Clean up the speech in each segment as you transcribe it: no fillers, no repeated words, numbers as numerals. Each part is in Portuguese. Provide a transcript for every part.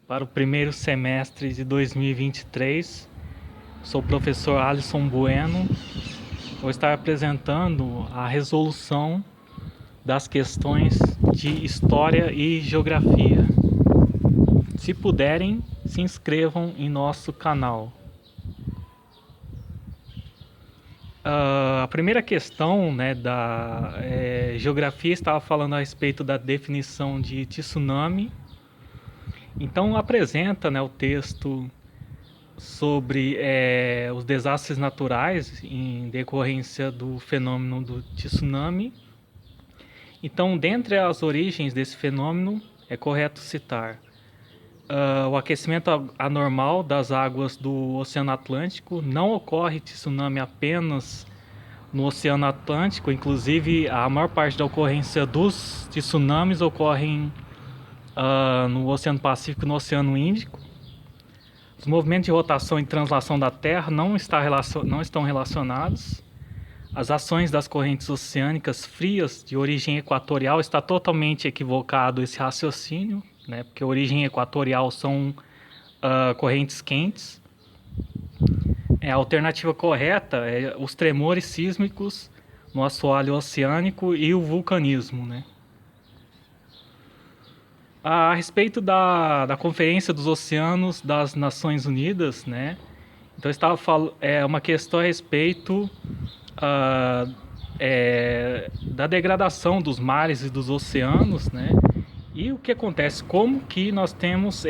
para o primeiro semestre de 2023. Sou o professor Alisson Bueno. Vou estar apresentando a resolução das questões de História e Geografia. Se puderem, se inscrevam em nosso canal. A primeira questão, da geografia estava falando a respeito da definição de tsunami. Então apresenta, o texto sobre os desastres naturais em decorrência do fenômeno do tsunami. Então, dentre as origens desse fenômeno, é correto citar o aquecimento anormal das águas do Oceano Atlântico. Não ocorre tsunami apenas no Oceano Atlântico, inclusive a maior parte da ocorrência dos tsunamis ocorrem no Oceano Pacífico e no Oceano Índico. Os movimentos de rotação e translação da Terra não estão relacionados. As ações das correntes oceânicas frias de origem equatorial, está totalmente equivocado esse raciocínio, porque a origem equatorial são correntes quentes. A alternativa correta é os tremores sísmicos no assoalho oceânico e o vulcanismo. A respeito da Conferência dos Oceanos das Nações Unidas, então estava falando uma questão a respeito da degradação dos mares e dos oceanos, e o que acontece, como que nós temos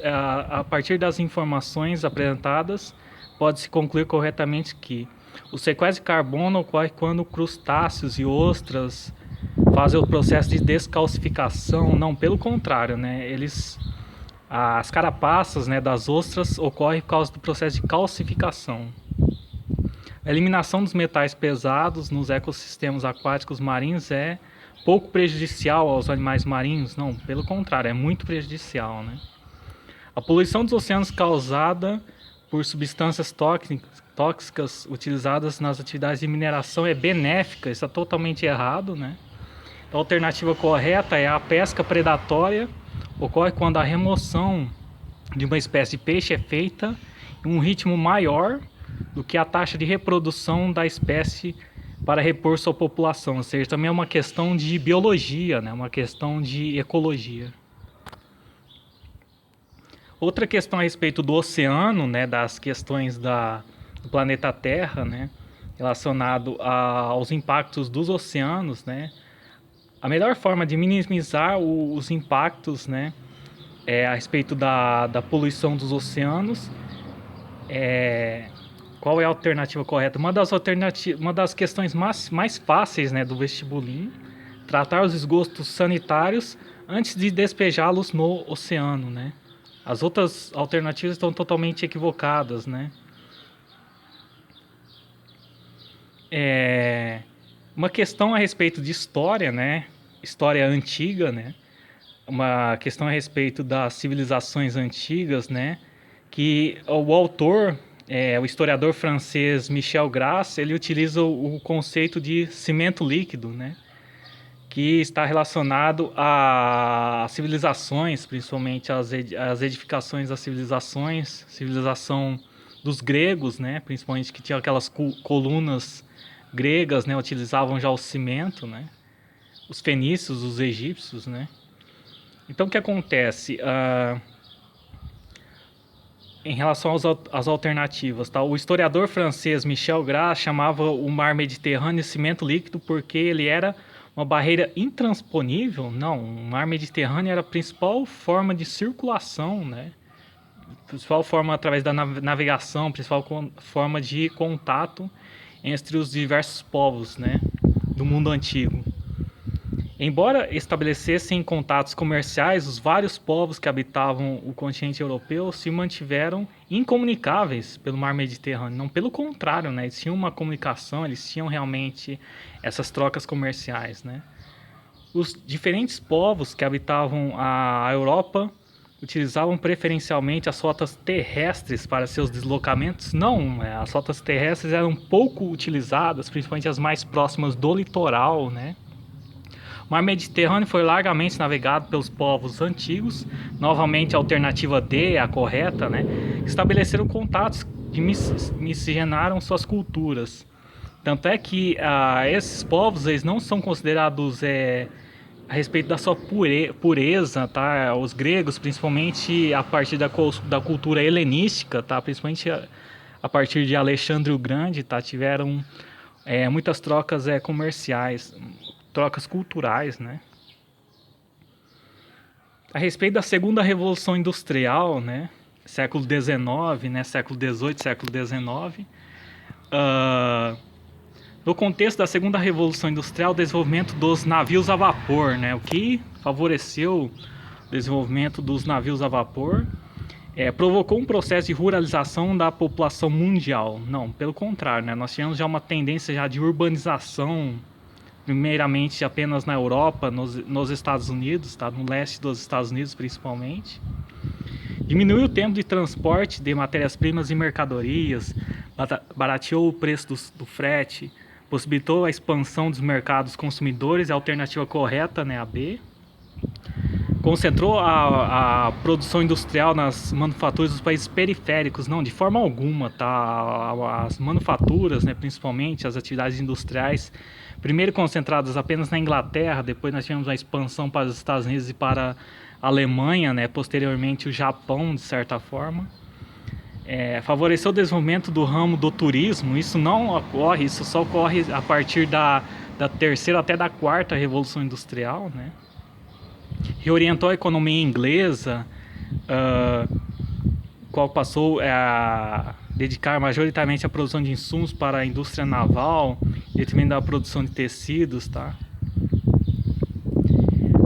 a partir das informações apresentadas, pode-se concluir corretamente que o sequestro de carbono ocorre quando crustáceos e ostras fazem o processo de descalcificação. Não, pelo contrário, as carapaças das ostras ocorrem por causa do processo de calcificação. A eliminação dos metais pesados nos ecossistemas aquáticos marinhos é pouco prejudicial aos animais marinhos? Não, pelo contrário, é muito prejudicial. A poluição dos oceanos causada por substâncias tóxicas utilizadas nas atividades de mineração é benéfica. Isso é totalmente errado. A alternativa correta é a pesca predatória. Ocorre quando a remoção de uma espécie de peixe é feita em um ritmo maior do que a taxa de reprodução da espécie para repor sua população. Ou seja, também é uma questão de biologia, uma questão de ecologia. Outra questão a respeito do oceano, das questões do planeta Terra, relacionado aos impactos dos oceanos, a melhor forma de minimizar os impactos, a respeito da poluição dos oceanos, qual é a alternativa correta? Uma das questões mais fáceis, do vestibulinho, tratar os esgotos sanitários antes de despejá-los no oceano, As outras alternativas estão totalmente equivocadas, Uma questão a respeito de história, história antiga, uma questão a respeito das civilizações antigas, que o autor, o historiador francês Michel Grasse, ele utiliza o conceito de cimento líquido, que está relacionado a civilizações, principalmente as edificações das civilização dos gregos, principalmente que tinham aquelas colunas gregas, utilizavam já o cimento, os fenícios, os egípcios, Então o que acontece? Em relação às alternativas, o historiador francês Michel Grasse chamava o mar Mediterrâneo cimento líquido porque ele era uma barreira intransponível. Não, o mar Mediterrâneo era a principal forma de circulação, principal forma através da navegação, principal forma de contato entre os diversos povos, do mundo antigo. Embora estabelecessem contatos comerciais, os vários povos que habitavam o continente europeu se mantiveram incomunicáveis pelo mar Mediterrâneo. Não, pelo contrário, eles tinham uma comunicação, eles tinham realmente essas trocas comerciais. Os diferentes povos que habitavam a Europa utilizavam preferencialmente as rotas terrestres para seus deslocamentos. Não, as rotas terrestres eram pouco utilizadas, principalmente as mais próximas do litoral, Mar Mediterrâneo foi largamente navegado pelos povos antigos. Novamente, a alternativa D é a correta, né? Estabeleceram contatos que miscigenaram suas culturas. Tanto é que esses povos eles não são considerados a respeito da sua pureza, tá? Os gregos, principalmente a partir da cultura helenística, tá? Principalmente a partir de Alexandre o Grande, tá? Tiveram muitas trocas comerciais, trocas culturais, né? A respeito da segunda revolução industrial, né? Século XIX, né? Século XVIII, século XIX. No contexto da segunda revolução industrial, o desenvolvimento dos navios a vapor, né? O que favoreceu o desenvolvimento dos navios a vapor provocou um processo de ruralização da população mundial. Não, pelo contrário, né? Nós tivemos já uma tendência já de urbanização, primeiramente apenas na Europa, nos Estados Unidos, tá? No leste dos Estados Unidos principalmente. Diminuiu o tempo de transporte de matérias-primas e mercadorias, barateou o preço do frete, possibilitou a expansão dos mercados consumidores, a alternativa correta, né, a B. Concentrou a produção industrial nas manufaturas dos países periféricos, não, de forma alguma, tá? As manufaturas, né, principalmente as atividades industriais, primeiro concentradas apenas na Inglaterra, depois nós tivemos uma expansão para os Estados Unidos e para a Alemanha, né, posteriormente o Japão, de certa forma. Favoreceu o desenvolvimento do ramo do turismo. Isso não ocorre, isso só ocorre a partir da terceira até da quarta revolução industrial, né? Reorientou a economia inglesa, qual passou a dedicar majoritariamente a produção de insumos para a indústria naval, em detrimento da produção de tecidos, tá?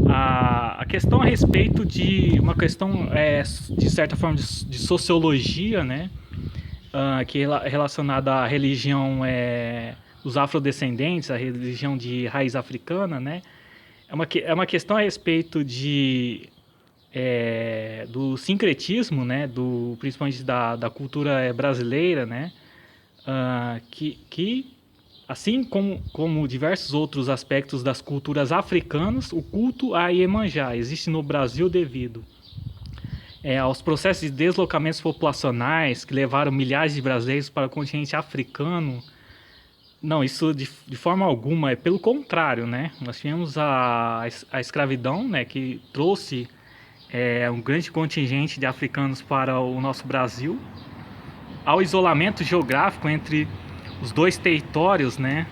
A questão a respeito de uma questão de certa forma de sociologia, né, que é relacionada à religião dos afrodescendentes, a religião de raiz africana, né, é uma questão a respeito do sincretismo, né, principalmente da cultura brasileira, né, que assim como diversos outros aspectos das culturas africanas, o culto a Iemanjá existe no Brasil devido aos processos de deslocamentos populacionais que levaram milhares de brasileiros para o continente africano. Não, isso de forma alguma, é pelo contrário, né? Nós tivemos a escravidão, né, que trouxe um grande contingente de africanos para o nosso Brasil, ao isolamento geográfico entre os dois territórios, né?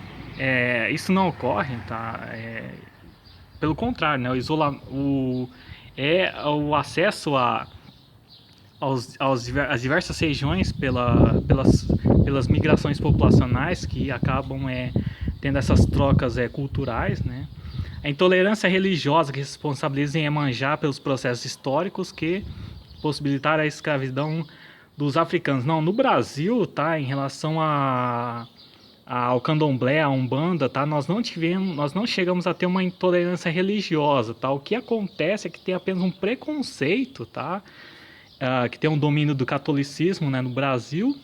Isso não ocorre, tá? Pelo contrário, né? O acesso às diversas regiões pelas migrações populacionais que acabam tendo essas trocas culturais, né? A intolerância religiosa que responsabiliza em Iemanjá pelos processos históricos que possibilitaram a escravidão dos africanos. Não, no Brasil, tá, em relação ao candomblé, à umbanda, tá, nós não chegamos a ter uma intolerância religiosa, tá? O que acontece é que tem apenas um preconceito, tá? Que tem um domínio do catolicismo, né, no Brasil,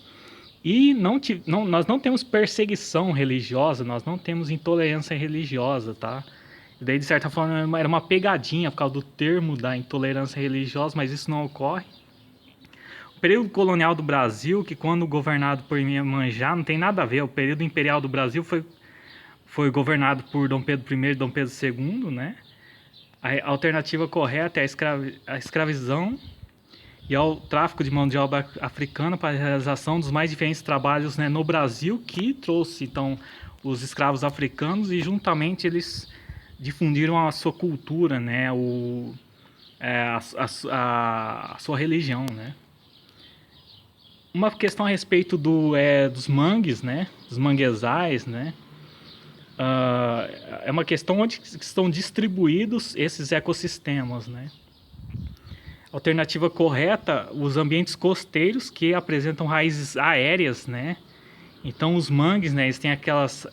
e nós não temos perseguição religiosa, nós não temos intolerância religiosa, tá? E daí, de certa forma, era uma pegadinha por causa do termo da intolerância religiosa, mas isso não ocorre. O período colonial do Brasil, que quando governado por Iemanjá, não tem nada a ver. O período imperial do Brasil foi governado por Dom Pedro I e Dom Pedro II, né? A alternativa correta é a escravidão e ao tráfico de mão de obra africana para a realização dos mais diferentes trabalhos, né, no Brasil, que trouxe, então, os escravos africanos e, juntamente, eles difundiram a sua cultura, né, a sua religião, né. Uma questão a respeito dos mangues, né, dos manguezais, né, é uma questão onde estão distribuídos esses ecossistemas, né. Alternativa correta, os ambientes costeiros que apresentam raízes aéreas, né. Então os mangues, né, eles têm aquelas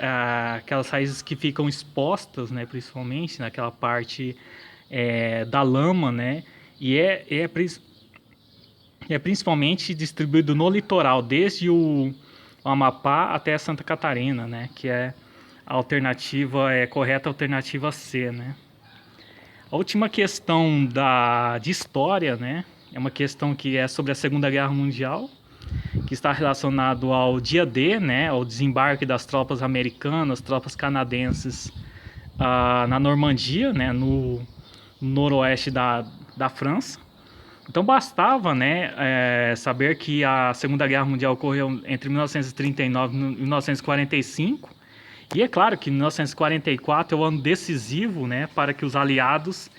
raízes que ficam expostas, né, principalmente naquela parte da lama, né, e é principalmente distribuído no litoral, desde o Amapá até Santa Catarina, né, que é a alternativa correta, a alternativa C, né. A última questão de história, né? É uma questão que é sobre a Segunda Guerra Mundial, que está relacionado ao dia D, né? Ao desembarque das tropas americanas, tropas canadenses na Normandia, né? No noroeste da França. Então bastava, né, saber que a Segunda Guerra Mundial ocorreu entre 1939 e 1945. E é claro que 1944 é o ano decisivo, né, para que os aliados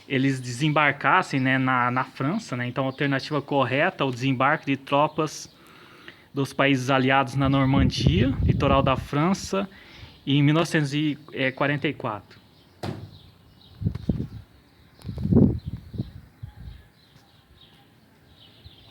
eles desembarcassem, né, na França, né? Então a alternativa correta ao desembarque de tropas dos países aliados na Normandia, litoral da França, em 1944.